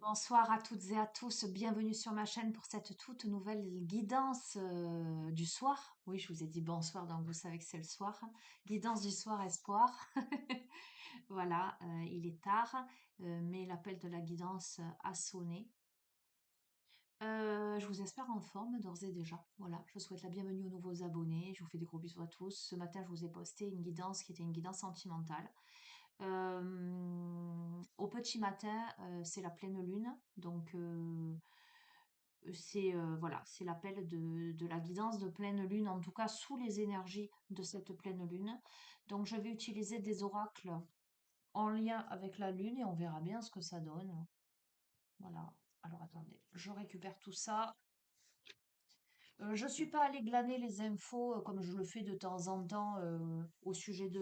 Bonsoir à toutes et à tous, bienvenue sur ma chaîne pour cette toute nouvelle guidance du soir. Oui, je vous ai dit bonsoir, donc vous savez que c'est le soir. Guidance du soir espoir. Voilà, il est tard, mais l'appel de la guidance a sonné. Je vous espère en forme d'ores et déjà. Voilà, je souhaite la bienvenue aux nouveaux abonnés. Je vous fais des gros bisous à tous. Ce matin, je vous ai posté une guidance qui était une guidance sentimentale. Au petit matin, c'est la pleine lune, donc c'est voilà, c'est l'appel de la guidance de pleine lune, en tout cas sous les énergies de cette pleine lune. Donc je vais utiliser des oracles en lien avec la lune et on verra bien ce que ça donne. Voilà. Alors attendez, je récupère tout ça. Je suis pas allée glaner les infos comme je le fais de temps en temps au sujet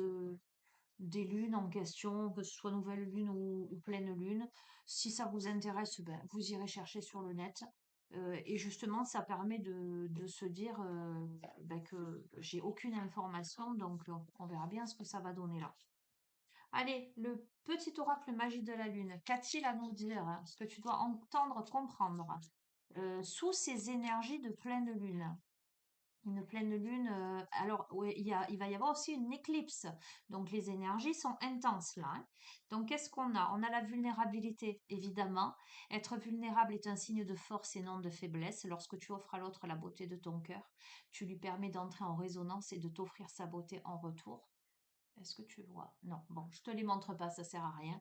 des lunes en question, que ce soit nouvelle lune ou pleine lune. Si ça vous intéresse, ben, vous irez chercher sur le net. Et justement, ça permet de se dire ben, que j'ai aucune information, donc on verra bien ce que ça va donner là. Allez, le petit oracle magie de la lune, qu'a-t-il à nous dire, hein, ce que tu dois entendre, comprendre sous ces énergies de pleine lune? Une pleine lune, alors ouais, il va y avoir aussi une éclipse, donc les énergies sont intenses là, hein. Donc qu'est-ce qu'on a? On a la vulnérabilité, évidemment. Être vulnérable est un signe de force et non de faiblesse. Lorsque tu offres à l'autre la beauté de ton cœur, tu lui permets d'entrer en résonance et de t'offrir sa beauté en retour. Est-ce que tu vois? Non, bon, je te les montre pas, ça sert à rien.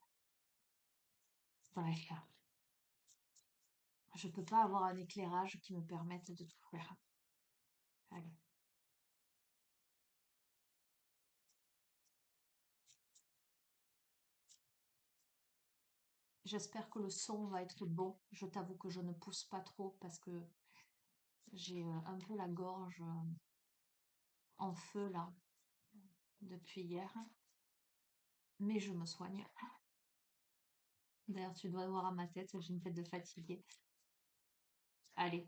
Bref, je peux pas avoir un éclairage qui me permette de tout faire. Allez. J'espère que le son va être bon. Je t'avoue que je ne pousse pas trop parce que j'ai un peu la gorge en feu là depuis hier. Mais je me soigne. D'ailleurs, tu dois voir à ma tête, j'ai une tête de fatiguée. Allez,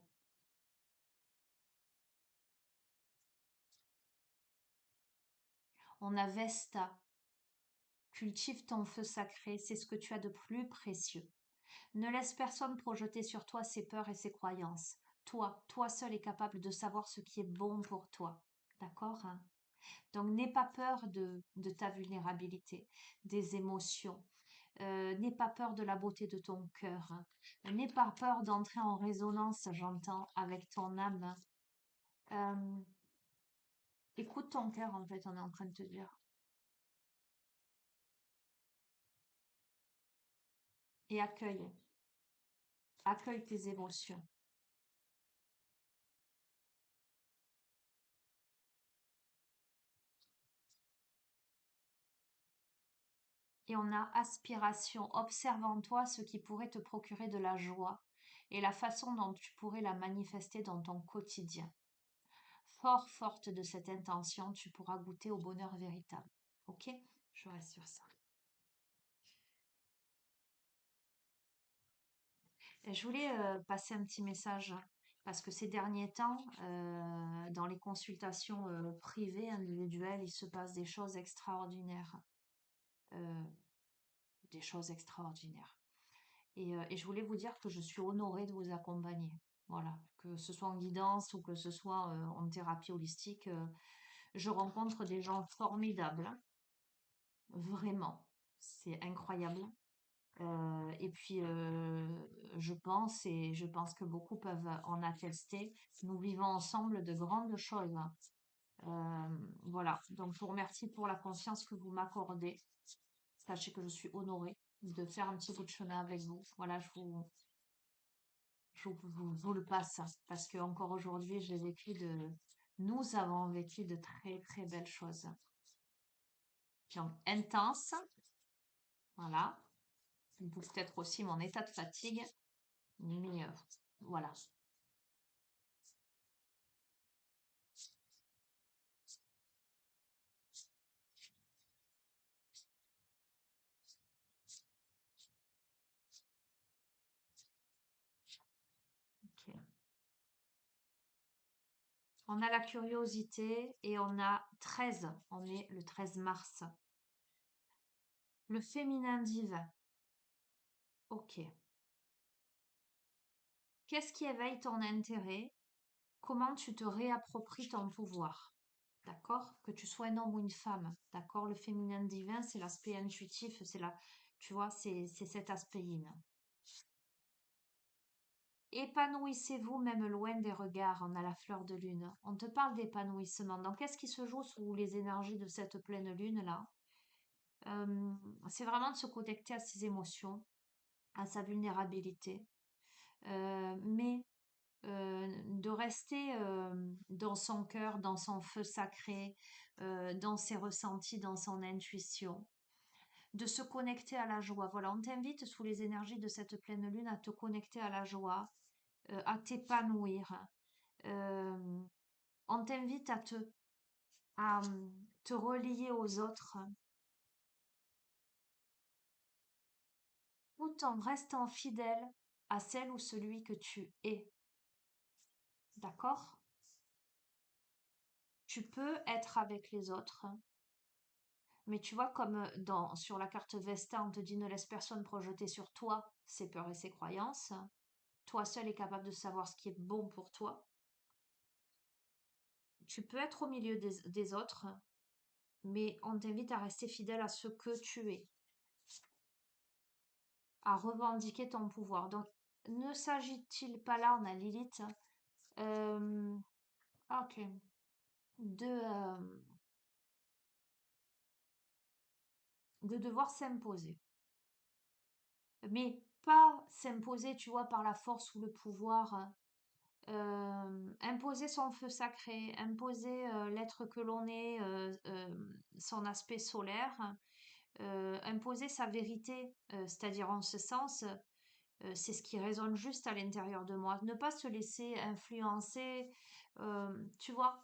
on a Vesta. Cultive ton feu sacré, c'est ce que tu as de plus précieux. Ne laisse personne projeter sur toi ses peurs et ses croyances. Toi seul est capable de savoir ce qui est bon pour toi. D'accord, hein? Donc, n'aie pas peur de ta vulnérabilité, des émotions. N'aie pas peur de la beauté de ton cœur, hein. N'aie pas peur d'entrer en résonance, j'entends, avec ton âme. Euh, Écoute ton cœur, en fait, on est en train de te dire. Et accueille. Accueille tes émotions. Et on a aspiration. Observe en toi ce qui pourrait te procurer de la joie et la façon dont tu pourrais la manifester dans ton quotidien. Fort forte de cette intention, tu pourras goûter au bonheur véritable. Ok? Je reste sur ça. Et je voulais passer un petit message parce que ces derniers temps, dans les consultations privées, individuelles, il se passe des choses extraordinaires. euh, des choses extraordinaires. Et je voulais vous dire que je suis honorée de vous accompagner. Voilà, que ce soit en guidance ou que ce soit en thérapie holistique, je rencontre des gens formidables, hein. Vraiment, c'est incroyable. Et puis, je pense que beaucoup peuvent en attester, nous vivons ensemble de grandes choses, hein. Voilà, donc je vous remercie pour la confiance que vous m'accordez. Sachez que je suis honorée de faire un petit bout de chemin avec vous. Voilà, vous le passe, hein, parce que encore aujourd'hui, nous avons vécu de très très belles choses. Donc, intense, voilà. Peut-être aussi mon état de fatigue, mais voilà. Ok. On a la curiosité et on a 13. On est le 13 mars. Le féminin divin. Ok. Qu'est-ce qui éveille ton intérêt? Comment tu te réappropries ton pouvoir? D'accord? Que tu sois un homme ou une femme, d'accord? Le féminin divin, c'est l'aspect intuitif, tu vois, c'est cet aspect yin. Épanouissez-vous même loin des regards, on a la fleur de lune. On te parle d'épanouissement. Donc, qu'est-ce qui se joue sous les énergies de cette pleine lune-là? Euh, c'est vraiment de se connecter à ses émotions, à sa vulnérabilité, mais de rester dans son cœur, dans son feu sacré, dans ses ressentis, dans son intuition, de se connecter à la joie. Voilà, on t'invite sous les énergies de cette pleine lune à te connecter à la joie, à t'épanouir. Euh, on t'invite à te relier aux autres tout en restant fidèle à celle ou celui que tu es. D'accord? Tu peux être avec les autres, mais tu vois, comme sur la carte Vesta, on te dit ne laisse personne projeter sur toi ses peurs et ses croyances. Toi seul est capable de savoir ce qui est bon pour toi. Tu peux être au milieu des autres, mais on t'invite à rester fidèle à ce que tu es, à revendiquer ton pouvoir. Donc, ne s'agit-il pas là, on a Lilith, euh, ok, de, de devoir s'imposer. Mais pas s'imposer, tu vois, par la force ou le pouvoir. Imposer son feu sacré, imposer l'être que l'on est, son aspect solaire, imposer sa vérité, c'est-à-dire en ce sens, c'est ce qui résonne juste à l'intérieur de moi. Ne pas se laisser influencer, tu vois,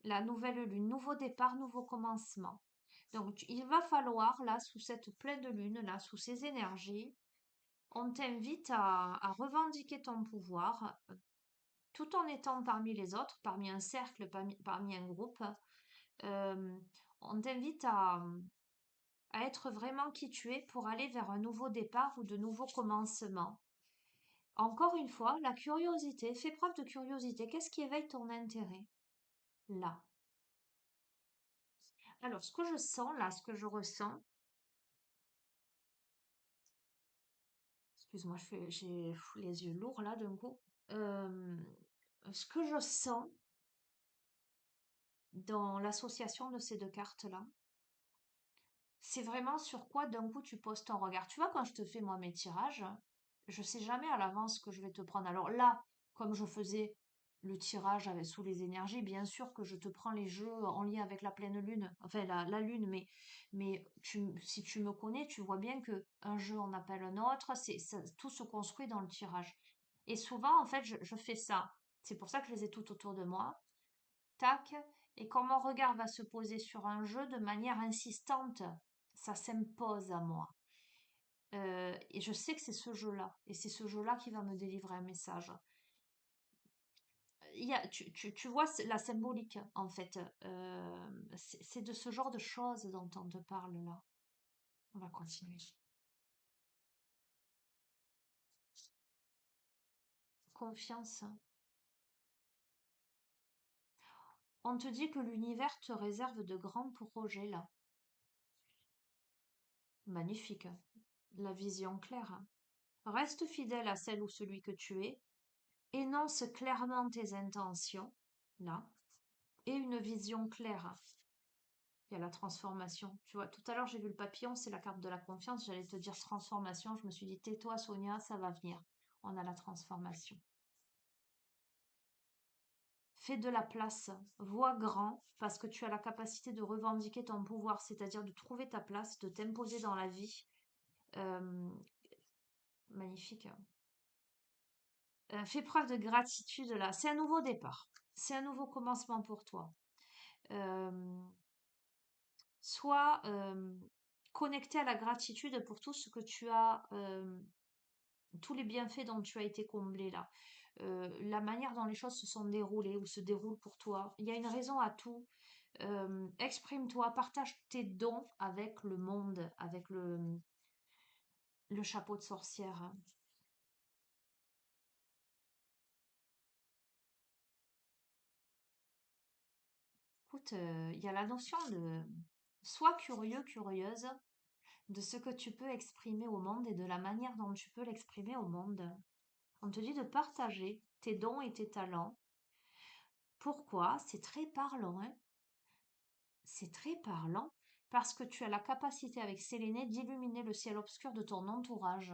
la nouvelle lune, nouveau départ, nouveau commencement. Donc, il va falloir, là, sous cette pleine lune, là, sous ces énergies, on t'invite à revendiquer ton pouvoir, tout en étant parmi les autres, parmi un cercle, parmi un groupe. Euh, on t'invite à être vraiment qui tu es pour aller vers un nouveau départ ou de nouveaux commencements. Encore une fois, la curiosité, fais preuve de curiosité. Qu'est-ce qui éveille ton intérêt? Là. Alors, ce que je sens là, ce que je ressens, excuse-moi, j'ai les yeux lourds là d'un coup. Euh, Ce que je sens dans l'association de ces deux cartes-là, c'est vraiment sur quoi d'un coup tu poses ton regard. Tu vois, quand je te fais moi mes tirages, je sais jamais à l'avance ce que je vais te prendre. Alors là, comme je faisais le tirage avec, sous les énergies, bien sûr que je te prends les jeux en lien avec la pleine lune, enfin la lune, mais si tu me connais, tu vois bien que un jeu en appelle un autre, tout se construit dans le tirage. Et souvent, en fait, je fais ça. C'est pour ça que je les ai tout autour de moi. Tac, et quand mon regard va se poser sur un jeu de manière insistante, ça s'impose à moi. Et je sais que c'est ce jeu-là, et c'est ce jeu-là qui va me délivrer un message. Tu vois la symbolique, en fait. C'est de ce genre de choses dont on te parle là. On va continuer. Confiance. On te dit que l'univers te réserve de grands projets là. Magnifique. La vision claire. Reste fidèle à celle ou celui que tu es. Énonce clairement tes intentions, là, et une vision claire. Il y a la transformation. Tu vois, tout à l'heure, j'ai vu le papillon, c'est la carte de la confiance. J'allais te dire transformation. Je me suis dit, tais-toi, Sonia, ça va venir. On a la transformation. Fais de la place, vois grand, parce que tu as la capacité de revendiquer ton pouvoir, c'est-à-dire de trouver ta place, de t'imposer dans la vie. Euh, Magnifique. Fais preuve de gratitude là. C'est un nouveau départ. C'est un nouveau commencement pour toi. Euh, Sois connecté à la gratitude pour tout ce que tu as, tous les bienfaits dont tu as été comblé là. La manière dont les choses se sont déroulées ou se déroulent pour toi. Il y a une raison à tout. Exprime-toi, partage tes dons avec le monde, avec le chapeau de sorcière. écoute, il y a la notion de sois curieux, curieuse de ce que tu peux exprimer au monde et de la manière dont tu peux l'exprimer au monde. On te dit de partager tes dons et tes talents. Pourquoi? C'est très parlant, hein? C'est très parlant parce que tu as la capacité avec Sélénée d'illuminer le ciel obscur de ton entourage.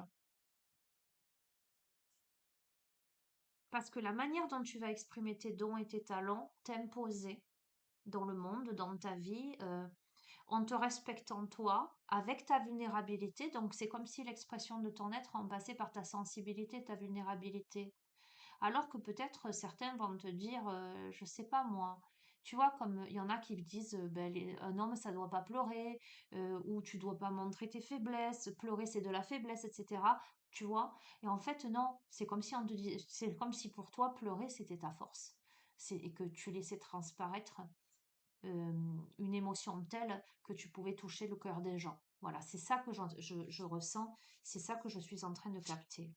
Parce que la manière dont tu vas exprimer tes dons et tes talents t'imposer dans le monde, dans ta vie, en te respectant toi, avec ta vulnérabilité. Donc c'est comme si l'expression de ton être en passait par ta sensibilité, ta vulnérabilité. Alors que peut-être certains vont te dire, je sais pas moi, tu vois, comme il y en a qui disent, ben, un homme ça doit pas pleurer, ou tu dois pas montrer tes faiblesses, pleurer c'est de la faiblesse, etc. Tu vois? Et en fait, non, c'est comme si on te dit, c'est comme si pour toi pleurer c'était ta force. Et que tu laissais transparaître une émotion telle que tu pouvais toucher le cœur des gens. Voilà, c'est ça que je ressens, c'est ça que je suis en train de capter.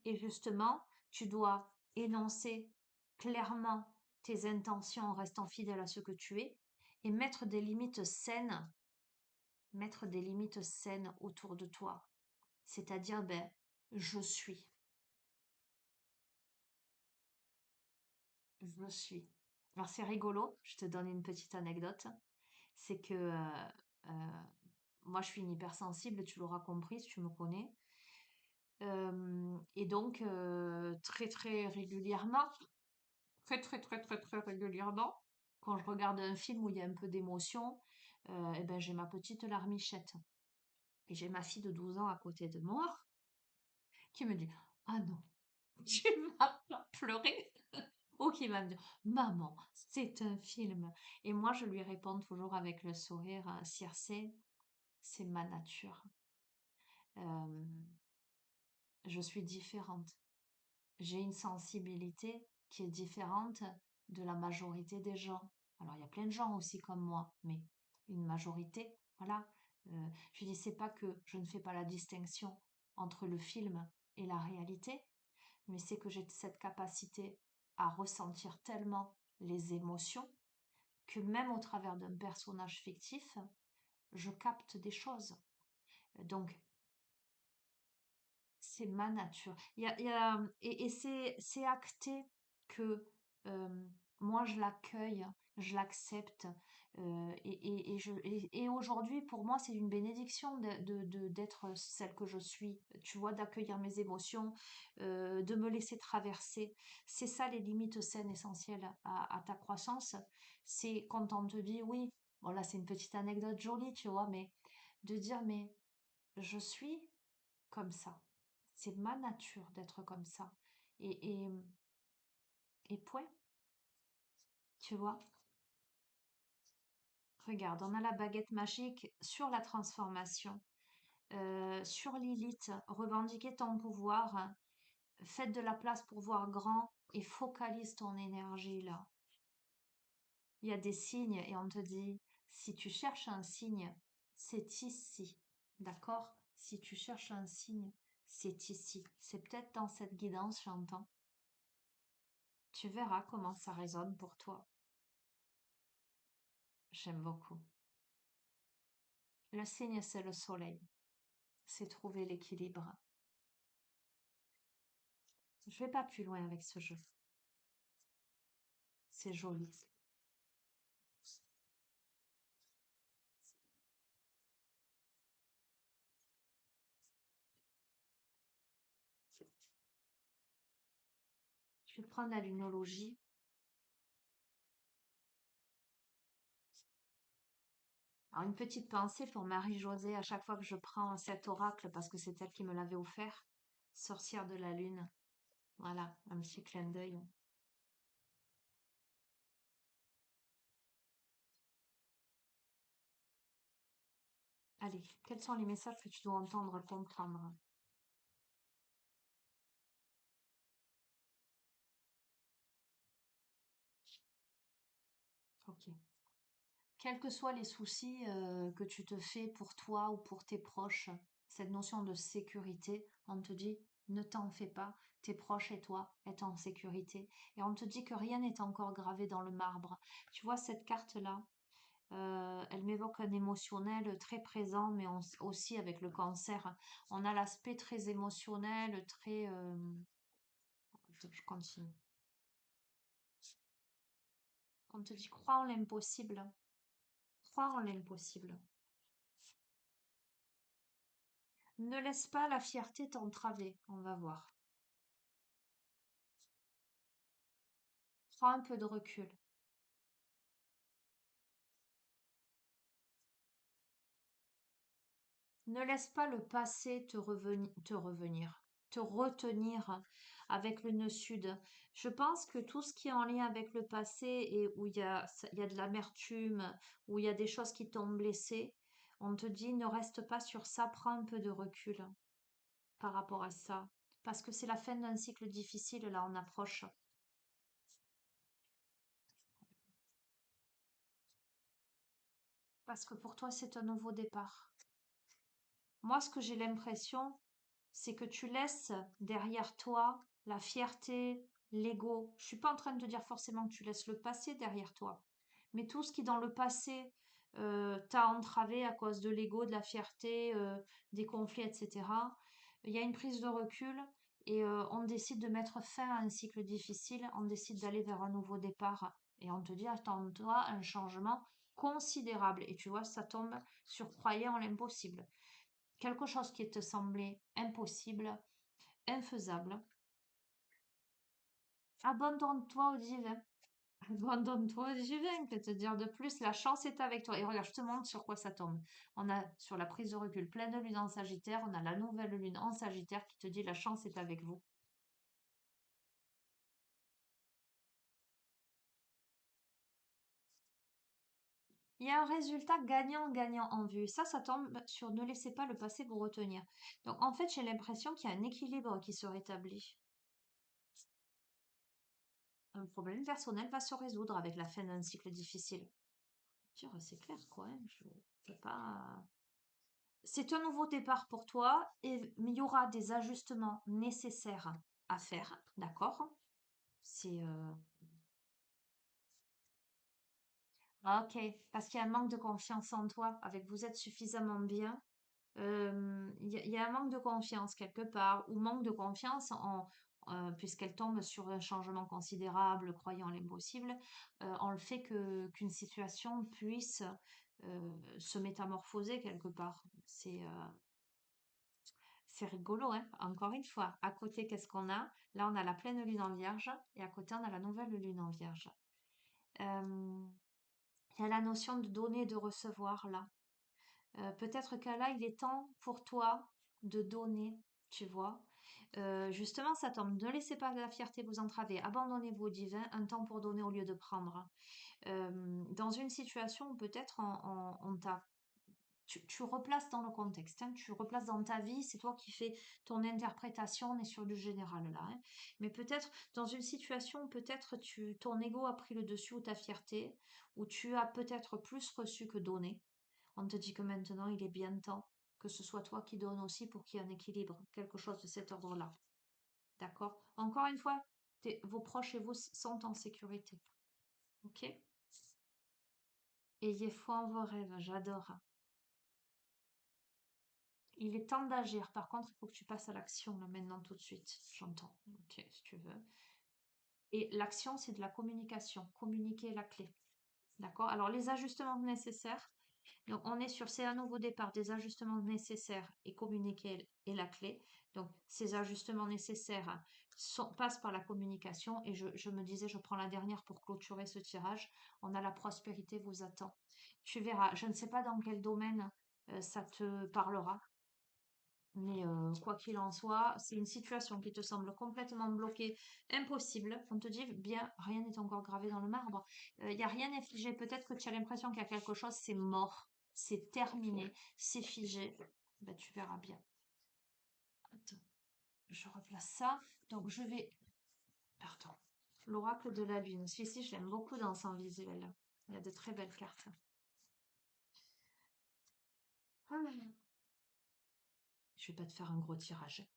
Et justement, tu dois énoncer clairement tes intentions en restant fidèle à ce que tu es et mettre des limites saines autour de toi. C'est-à-dire, ben, je suis, je suis. Alors c'est rigolo, je te donne une petite anecdote. C'est que moi je suis une hypersensible, tu l'auras compris si tu me connais. Et donc très très régulièrement, très, très, très, très, très régulièrement, quand je regarde un film où il y a un peu d'émotion, eh ben, j'ai ma petite larmichette. Et j'ai ma fille de 12 ans à côté de moi qui me dit, ah non, tu vas pas pleurer. Ou qui va me dire, maman, c'est un film. Et moi, je lui réponds toujours avec le sourire, Circe, c'est ma nature. Euh, je suis différente. J'ai une sensibilité qui est différente de la majorité des gens. Alors, il y a plein de gens aussi comme moi, mais une majorité, voilà. Je dis, c'est pas que je ne fais pas la distinction entre le film et la réalité, mais c'est que j'ai cette capacité à ressentir tellement les émotions que même au travers d'un personnage fictif, je capte des choses. Donc, c'est ma nature. Et c'est acté que euh, moi je l'accueille, je l'accepte. Et aujourd'hui, pour moi, c'est une bénédiction d'être celle que je suis. Tu vois, d'accueillir mes émotions, de me laisser traverser. C'est ça les limites saines essentielles à ta croissance. C'est quand on te dit, oui, bon là c'est une petite anecdote jolie, tu vois, mais de dire, mais je suis comme ça. C'est ma nature d'être comme ça. Et, et, et point, tu vois. Regarde, on a la baguette magique sur la transformation, sur Lilith, revendiquer ton pouvoir, faites de la place pour voir grand et focalise ton énergie là. Il y a des signes et on te dit, si tu cherches un signe, c'est ici. D'accord? Si tu cherches un signe, c'est ici. C'est peut-être dans cette guidance, j'entends. Tu verras comment ça résonne pour toi. J'aime beaucoup. Le signe, c'est le soleil. C'est trouver l'équilibre. Je vais pas plus loin avec ce jeu. C'est joli. Je vais prendre la lunologie. Alors, une petite pensée pour Marie-Josée à chaque fois que je prends cet oracle, parce que c'est elle qui me l'avait offert. Sorcière de la lune. Voilà, un petit clin d'œil. Allez, quels sont les messages que tu dois entendre, comprendre? Ok. Quels que soient les soucis que tu te fais pour toi ou pour tes proches, cette notion de sécurité, on te dit ne t'en fais pas, tes proches et toi êtes en sécurité. Et on te dit que rien n'est encore gravé dans le marbre. Tu vois, cette carte-là, elle m'évoque un émotionnel très présent, mais aussi avec le cancer. On a l'aspect très émotionnel, très... je continue. On te dit, crois en l'impossible. Crois en l'impossible. Ne laisse pas la fierté t'entraver, on va voir. Prends un peu de recul. Ne laisse pas le passé te retenir avec le nœud sud. Je pense que tout ce qui est en lien avec le passé et où il y a de l'amertume, où il y a des choses qui t'ont blessé, on te dit ne reste pas sur ça, prends un peu de recul par rapport à ça. Parce que c'est la fin d'un cycle difficile, là on approche. Parce que pour toi c'est un nouveau départ. Moi, ce que j'ai l'impression, c'est que tu laisses derrière toi la fierté, l'ego. Je suis pas en train de te dire forcément que tu laisses le passé derrière toi, mais tout ce qui dans le passé t'a entravé à cause de l'ego, de la fierté, des conflits, etc. Il y a une prise de recul et on décide de mettre fin à un cycle difficile, on décide d'aller vers un nouveau départ et on te dit attends-toi un changement considérable et tu vois ça tombe sur croyant en l'impossible. Quelque chose qui te semblait impossible, infaisable. Abandonne-toi au divin. Abandonne-toi au divin, que te dire de plus, la chance est avec toi. Et regarde, je te montre sur quoi ça tombe. On a sur la prise de recul pleine de lune en Sagittaire, on a la nouvelle lune en Sagittaire qui te dit la chance est avec vous. Il y a un résultat gagnant-gagnant en vue. Ça tombe sur ne laissez pas le passé vous retenir. Donc en fait, j'ai l'impression qu'il y a un équilibre qui se rétablit. Un problème personnel va se résoudre avec la fin d'un cycle difficile. Dire, c'est clair, quoi, hein, je peux pas. C'est un nouveau départ pour toi, et mais il y aura des ajustements nécessaires à faire, d'accord? C'est ah, ok, parce qu'il y a un manque de confiance en toi. Avec vous êtes suffisamment bien. Il y a un manque de confiance quelque part, ou manque de confiance puisqu'elle tombe sur un changement considérable, croyant l'impossible, en le fait qu'une situation puisse se métamorphoser quelque part. C'est rigolo, hein? Encore une fois, à côté, qu'est-ce qu'on a? Là, on a la pleine lune en vierge, et à côté, on a la nouvelle lune en vierge. Euh, Il y a la notion de donner et de recevoir là. Peut-être que là, il est temps pour toi de donner, tu vois. Justement, ça tombe. Ne laissez pas la fierté vous entraver. Abandonnez-vous au divin, un temps pour donner au lieu de prendre. Dans une situation où peut-être on t'a tu replaces dans le contexte, hein, tu replaces dans ta vie, c'est toi qui fais ton interprétation, on est sur du général là, hein. Mais peut-être dans une situation où peut-être ton ego a pris le dessus ou ta fierté, où tu as peut-être plus reçu que donné, on te dit que maintenant il est bien temps que ce soit toi qui donne aussi pour qu'il y ait un équilibre, quelque chose de cet ordre-là. D'accord? Encore une fois, vos proches et vous sont en sécurité. Ok? Ayez foi en vos rêves, j'adore. Il est temps d'agir. Par contre, il faut que tu passes à l'action là maintenant tout de suite. J'entends. Ok, si tu veux. Et l'action, c'est de la communication. Communiquer est la clé. D'accord? Alors, les ajustements nécessaires. Donc, on est sur c'est un nouveau départ, des ajustements nécessaires et communiquer est la clé. Donc, ces ajustements nécessaires passent par la communication. Et je me disais, je prends la dernière pour clôturer ce tirage. On a la prospérité vous attend. Tu verras. Je ne sais pas dans quel domaine ça te parlera. Mais quoi qu'il en soit, c'est une situation qui te semble complètement bloquée, impossible. On te dit, bien, rien n'est encore gravé dans le marbre. Il n'y a rien n'est figé. Peut-être que tu as l'impression qu'il y a quelque chose, c'est mort, c'est terminé, c'est figé. Ben, tu verras bien. Attends, je replace ça. Donc, je vais... Pardon. L'oracle de la lune. Celui-ci, je l'aime beaucoup dans son visuel. Il y a de très belles cartes. Ah. Je vais pas te faire un gros tirage.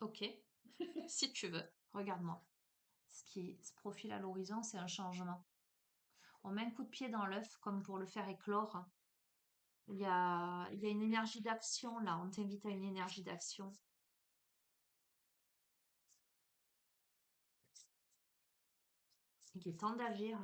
Ok, si tu veux. Regarde-moi. Ce qui se profile à l'horizon, c'est un changement. On met un coup de pied dans l'œuf comme pour le faire éclore. Il y a une énergie d'action là. On t'invite à une énergie d'action. Il est temps d'agir.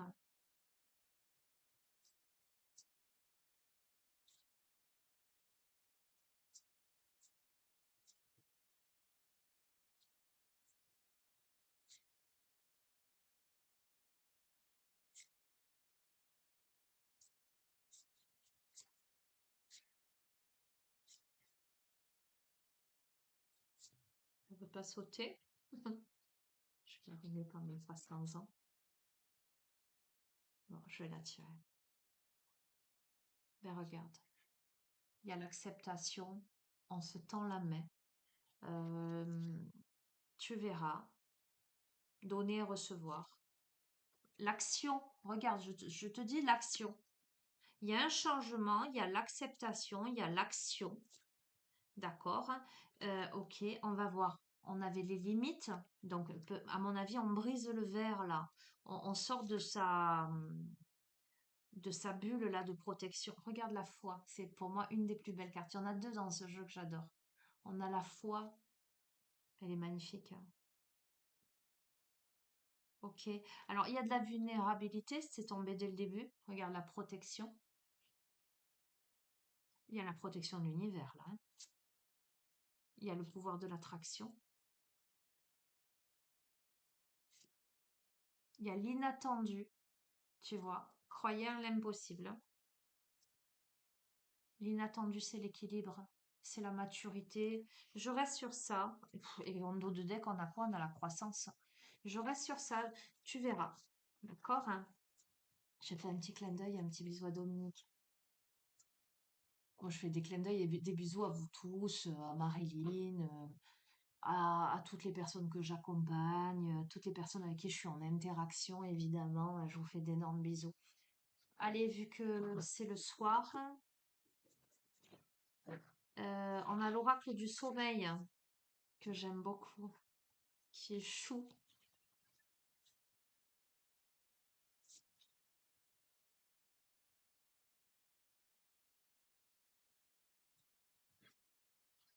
On ne peut pas sauter. Je vais arriver quand même 300 ans. Bon, je vais la tirer. Ben regarde. Il y a l'acceptation. On se tend la main. Euh, Tu verras. Donner et recevoir. L'action. Regarde, je te dis l'action. Il y a un changement, il y a l'acceptation, il y a l'action. D'accord? Ok, on va voir. On avait les limites. Donc, à mon avis, on brise le verre là. On sort de sa bulle là de protection. Regarde la foi. C'est pour moi une des plus belles cartes. Il y en a deux dans ce jeu que j'adore. On a la foi. Elle est magnifique, hein. Ok. Alors, il y a de la vulnérabilité. C'est tombé dès le début. Regarde la protection. Il y a la protection de l'univers là, hein. Il y a le pouvoir de l'attraction. Il y a l'inattendu. Tu vois, croyez en l'impossible. L'inattendu, c'est l'équilibre, c'est la maturité. Je reste sur ça. Et en dos de deck, on a quoi? On a la croissance. Je reste sur ça. Tu verras. D'accord, hein? Je fais un petit clin d'œil, un petit bisou à Dominique. Moi, je fais des clins d'œil et des bisous à vous tous, à Marilyn, à toutes les personnes que j'accompagne, toutes les personnes avec qui je suis en interaction, évidemment. Je vous fais d'énormes bisous. Allez, vu que c'est le soir, on a l'oracle du sommeil que j'aime beaucoup, qui est chou.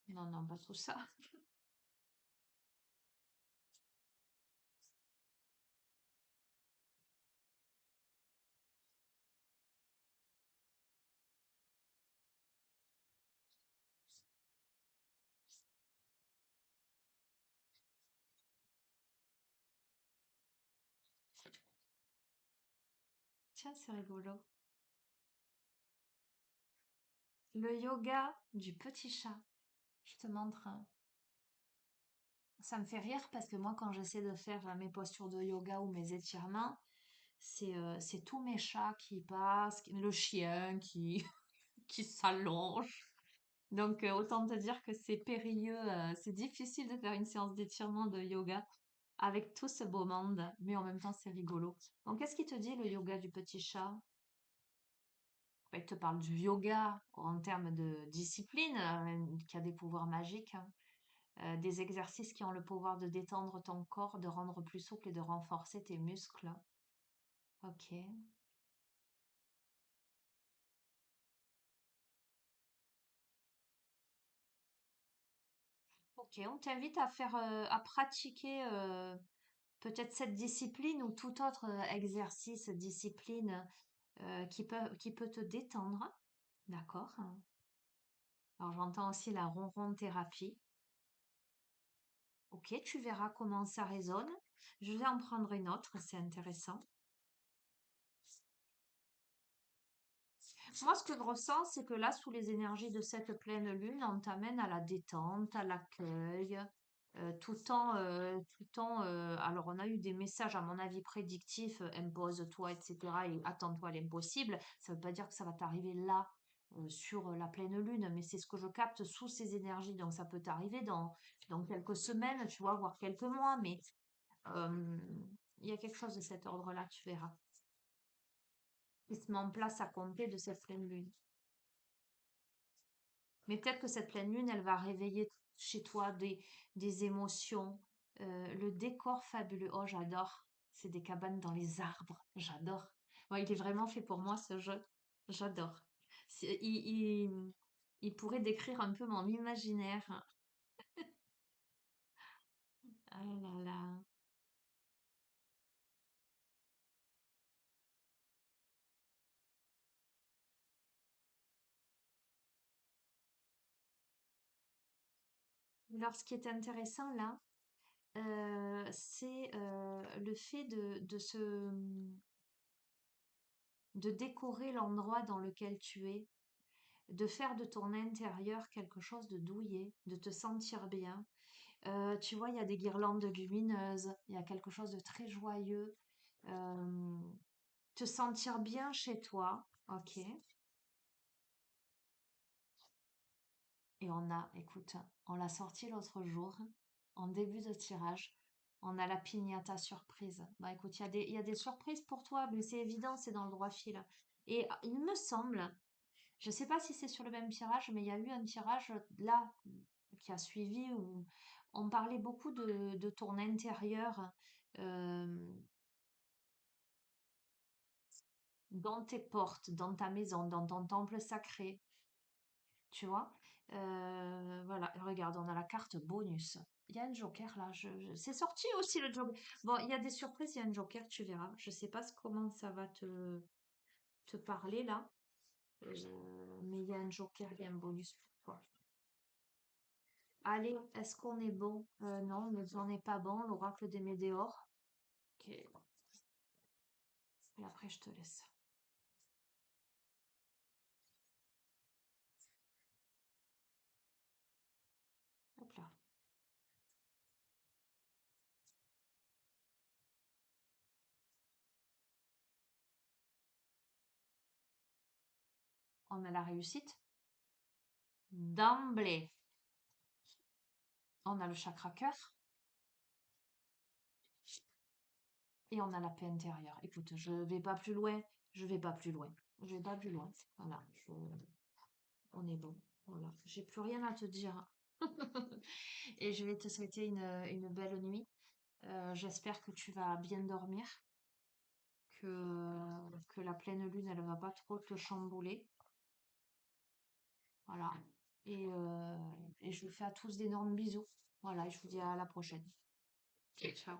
Non, non, pas tout ça. Tiens, c'est rigolo. Le yoga du petit chat. Je te montre, hein. Ça me fait rire parce que moi, quand j'essaie de faire mes postures de yoga ou mes étirements, c'est tous mes chats qui passent, le chien qui, qui s'allonge. Donc, autant te dire que c'est périlleux, c'est difficile de faire une séance d'étirement de yoga avec tout ce beau monde, mais en même temps, c'est rigolo. Donc, qu'est-ce qui te dit le yoga du petit chat? Il te parle du yoga en termes de discipline, qui a des pouvoirs magiques, hein. Des exercices qui ont le pouvoir de détendre ton corps, de rendre plus souple et de renforcer tes muscles. Ok. Ok, on t'invite à faire, à pratiquer peut-être cette discipline ou tout autre exercice, discipline qui peut te détendre. D'accord? Alors j'entends aussi la ronron thérapie. Ok, tu verras comment ça résonne. Je vais en prendre une autre, c'est intéressant. Moi, ce que je ressens, c'est que là, sous les énergies de cette pleine lune, on t'amène à la détente, à l'accueil, alors on a eu des messages, à mon avis, prédictifs, impose-toi, etc., et attends-toi à l'impossible. Ça ne veut pas dire que ça va t'arriver là, sur la pleine lune, mais c'est ce que je capte sous ces énergies. Donc, ça peut t'arriver dans quelques semaines, tu vois, voire quelques mois, mais euh, il y a quelque chose de cet ordre-là, tu verras, qui se met en place à compter de cette pleine lune. Mais peut-être que cette pleine lune, elle va réveiller. chez toi des émotions. Le décor fabuleux. Oh, j'adore. C'est des cabanes dans les arbres. J'adore. Ouais, il est vraiment fait pour moi, ce jeu. J'adore. Il pourrait décrire un peu mon imaginaire. Ah là là. Alors, ce qui est intéressant là, c'est le fait de décorer l'endroit dans lequel tu es, de faire de ton intérieur quelque chose de douillet, de te sentir bien. Tu vois, il y a des guirlandes lumineuses, il y a quelque chose de très joyeux. Euh, Te sentir bien chez toi, ok. Et écoute, on l'a sorti l'autre jour, en début de tirage. On a la piñata surprise. Bah écoute, il y a des surprises pour toi, mais c'est évident, c'est dans le droit fil. Et il me semble, je sais pas si c'est sur le même tirage, mais il y a eu un tirage là qui a suivi où on parlait beaucoup de ton intérieur euh, dans tes portes, dans ta maison, dans ton temple sacré, tu vois. Voilà, regarde, on a la carte bonus. Il y a un joker là, c'est sorti aussi le joker. Bon, il y a des surprises, il y a un joker, tu verras. Je sais pas comment ça va te parler là, mais il y a un joker, il y a un bonus pour toi. Allez, est-ce qu'on est bon? Non, mais on n'est pas bon, l'oracle des météores. Ok, et après je te laisse. Hop là. On a la réussite. D'emblée, on a le chakra cœur et on a la paix intérieure. Écoute, je vais pas plus loin, je vais pas plus loin. Je vais pas plus loin. Voilà, on est bon. Voilà, j'ai plus rien à te dire. Et je vais te souhaiter une belle nuit. J'espère que tu vas bien dormir, que la pleine lune, elle va pas trop te chambouler. Voilà. Et je vous fais à tous d'énormes bisous. Voilà, et je vous dis à la prochaine. Ciao.